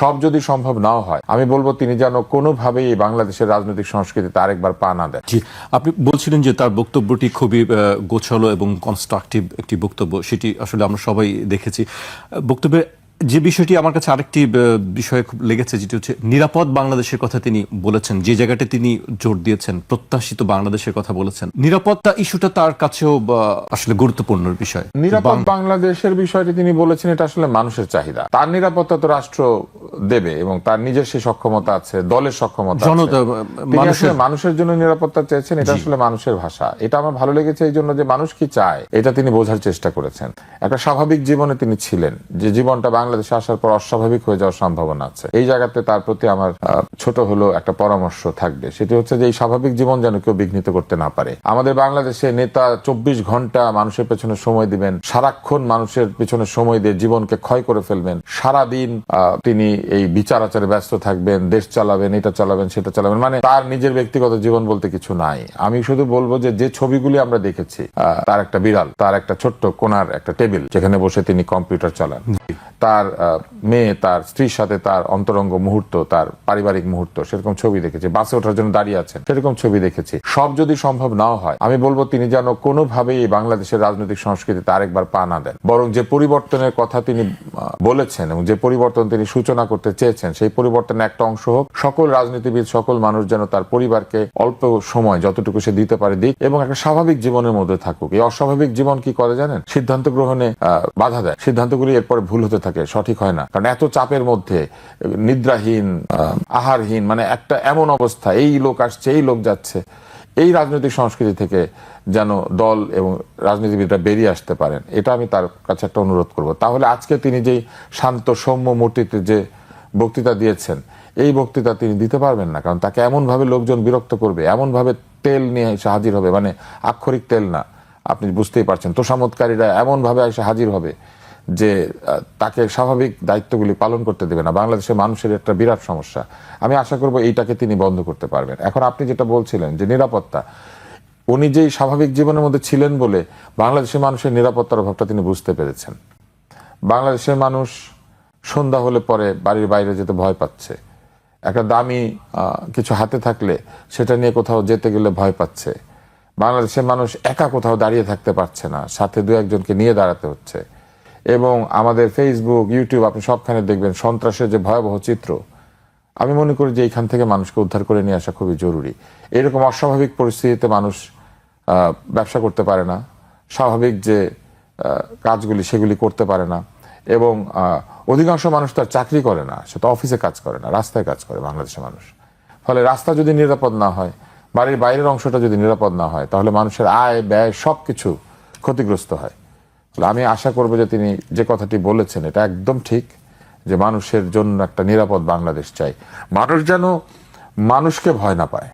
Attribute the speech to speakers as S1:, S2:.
S1: সব যদি সম্ভব নাও হয়, আমি বলবো তিনি যেন কোনোভাবেই বাংলাদেশের রাজনৈতিক সংস্কৃতিতে আরেকবার পা না দেন।
S2: জি, আপনি বলছিলেন যে তার বক্তব্যটি খুবই গোছালো এবং কনস্ট্রাকটিভ একটি বক্তব্য, সেটি আসলে আমরা সবাই দেখেছি। বক্তব্যে যে বিষয়টি আমার কাছে আরেকটি বিষয়ে খুব লেগেছে, যেটি হচ্ছে নিরাপদ বাংলাদেশের কথা তিনি বলেছেন। যে জায়গাটা তিনি জোর দিয়েছেন, প্রত্যাশিত বাংলাদেশের কথা বলেছেন। নিরাপত্তা ইস্যুটা তার কাছেও আসলে গুরুত্বপূর্ণ বিষয়।
S1: নিরাপদ বাংলাদেশের বিষয়টি তিনি বলেছেন, এটা আসলে মানুষের চাহিদা। তার নিরাপত্তা তো রাষ্ট্র দেবে এবং তার নিজের সেই সক্ষমতা আছে, দলের সক্ষমতা আছে। মানুষের জন্য নিরাপত্তা চেয়েছেন, এটা আসলে মানুষের ভাষা। এটা আমার ভালো লেগেছে এই জন্য যে মানুষ কি চায় এটা তিনি বোঝার চেষ্টা করেছেন। একটা স্বাভাবিক জীবনে তিনি ছিলেন, যে জীবনটা বাংলাদেশে আসার পর অস্বাভাবিক হয়ে যাওয়ার সম্ভাবনা আছে। এই জায়গাতে তার প্রতি আমার ছোট হলো একটা পরামর্শ থাকবে, সেটি হচ্ছে যে এই স্বাভাবিক জীবন যেন কেউ বিঘ্নিত করতে না পারে। আমাদের বাংলাদেশে নেতা 24 ঘন্টা মানুষের পেছনে সময় দিবেন, সারাক্ষণ মানুষের পেছনে সময় দিয়ে জীবনকে ক্ষয় করে ফেলবেন। সারাদিন তিনি এই বিচার আচারে ব্যস্ত থাকবেন, দেশ চালাবেন, এটা চালাবেন, সেটা চালাবেন, মানে তার নিজের ব্যক্তিগত জীবন বলতে কিছু নাই। আমি শুধু বলবো যে যে ছবিগুলি আমরা দেখেছি, তার একটা বিড়াল, তার একটা ছোট্ট কোণার একটা টেবিল যেখানে বসে তিনি কম্পিউটার চালান, তার মেয়ে, তার স্ত্রীর সাথে তার অন্তরঙ্গ মুহূর্ত, তার পারিবারিক মুহূর্ত, সেরকম ছবি দেখেছি। বাসে ওঠার জন্য দাঁড়িয়ে আছেন, সেরকম ছবি দেখেছি। সব যদি সম্ভব নাও হয়, আমি বলবো তিনি যেন কোনোভাবেই বাংলাদেশের রাজনৈতিক সংস্কৃতিতে আরেকবার পা না দেন। বরং যে পরিবর্তনের কথা তিনি বলেছেন এবং যে পরিবর্তন তিনি সূচনা করতে চেয়েছেন, সেই পরিবর্তনের একটা অংশ হোক সকল রাজনীতিবিদ, সকল মানুষ যেন তার পরিবারকে অল্প সময় যতটুকু সে দিতে পারে দিক এবং একটা স্বাভাবিক জীবনের মধ্যে থাকুক। এই অস্বাভাবিক জীবন কি করে জানেন? সিদ্ধান্ত গ্রহণে বাধা দেয়। সিদ্ধান্তগুলি এরপরে ভুল হতে থাকে, সঠিক হয় না। কারণ এত চাপের মধ্যে, নিদ্রাহীন, আহারহীন, মানে একটা এমন অবস্থা, এই লোক আসছে, এই লোক যাচ্ছে, এই রাজনৈতিক সংস্কৃতি থেকে যেন দল এবং রাজনীতিবিদরা বেরিয়ে আসতে পারেন, এটা আমি তার কাছে একটা অনুরোধ করব। তাহলে আজকে তিনি যেই শান্ত সৌম্য মূর্তিতে যে বক্তৃতা দিয়েছেন, এই বক্তৃতা তিনি দিতে পারবেন না। কারণ তাকে এমন ভাবে লোকজন বিরক্ত করবে, এমন ভাবে তেল নিয়ে এসে হাজির হবে, মানে আক্ষরিক তেল না, আপনি বুঝতেই পারছেন, তোষামতকারীরা এমন ভাবে এসে হাজির হবে যে তাকে স্বাভাবিক দায়িত্বগুলি পালন করতে দেবে না। বাংলাদেশের মানুষের একটা বিরাট সমস্যা। আমি আশা করব এইটাকে তিনি বন্ধ করতে পারবেন। এখন আপনি যেটা বলছিলেন যে নিরাপত্তা, উনি যেই স্বাভাবিক জীবনের মধ্যে ছিলেন বলে বাংলাদেশের মানুষের নিরাপত্তার অভাবটা তিনি বুঝতে পেরেছেন। বাংলাদেশের মানুষ সন্ধ্যা হলে পরে বাড়ির বাইরে যেতে ভয় পাচ্ছে। একটা দামি কিছু হাতে থাকলে সেটা নিয়ে কোথাও যেতে গেলে ভয় পাচ্ছে। বাংলাদেশের মানুষ একা কোথাও দাঁড়িয়ে থাকতে পারছে না, সাথে দু একজনকে নিয়ে দাঁড়াতে হচ্ছে। এবং আমাদের ফেসবুক, ইউটিউব, আপনি সবখানে দেখবেন সন্ত্রাসের যে ভয়াবহ চিত্র। আমি মনে করি যে এইখান থেকে মানুষকে উদ্ধার করে নিয়ে আসা খুবই জরুরি। এরকম অস্বাভাবিক পরিস্থিতিতে মানুষ ব্যবসা করতে পারে না, স্বাভাবিক যে কাজগুলি সেগুলি করতে পারে না, এবং অধিকাংশ মানুষ তার চাকরি করে না, সে তো অফিসে কাজ করে না, রাস্তায় কাজ করে বাংলাদেশের মানুষ। ফলে রাস্তা যদি নিরাপদ না হয়, বাড়ির বাইরের অংশটা যদি নিরাপদ না হয়, তাহলে মানুষের আয় ব্যয় সবকিছু ক্ষতিগ্রস্ত হয়। আমি আশা করব যে তিনি যে কথাটি বলেছেন এটা একদম ঠিক, যে মানুষের জন্য একটা নিরাপদ বাংলাদেশ চাই। মানুষ যেন মানুষকে ভয় না পায়।